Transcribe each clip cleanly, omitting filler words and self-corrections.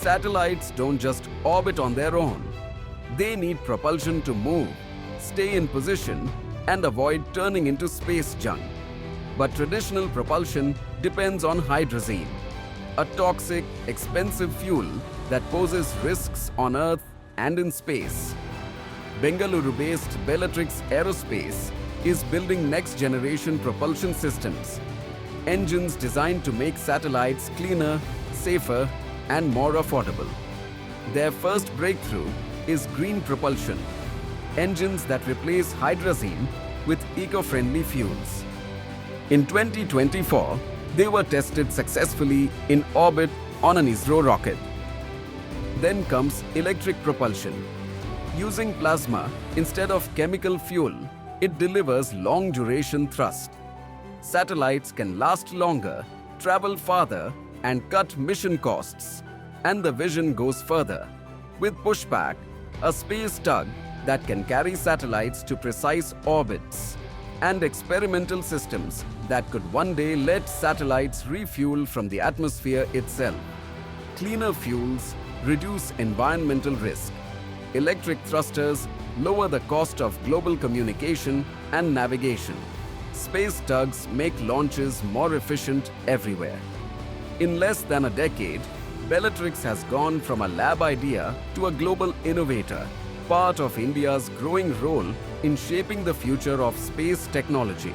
Satellites don't just orbit on their own. They need propulsion to move, stay in position, and avoid turning into space junk. But traditional propulsion depends on hydrazine, a toxic, expensive fuel that poses risks on Earth and in space. Bengaluru-based Bellatrix Aerospace is building next-generation propulsion systems, engines designed to make satellites cleaner, safer, and more affordable. Their first breakthrough is green propulsion, engines that replace hydrazine with eco-friendly fuels. In 2024, they were tested successfully in orbit on an ISRO rocket. Then comes electric propulsion. Using plasma instead of chemical fuel, it delivers long-duration thrust. Satellites can last longer, travel farther, and cut mission costs. And the vision goes further. With pushback, a space tug that can carry satellites to precise orbits, and experimental systems that could one day let satellites refuel from the atmosphere itself. Cleaner fuels reduce environmental risk. Electric thrusters lower the cost of global communication and navigation. Space tugs make launches more efficient everywhere. In less than a decade, Bellatrix has gone from a lab idea to a global innovator, part of India's growing role in shaping the future of space technology.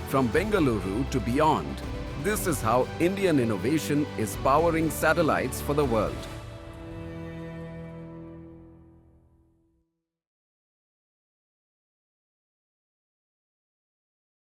From Bengaluru to beyond, this is how Indian innovation is powering satellites for the world.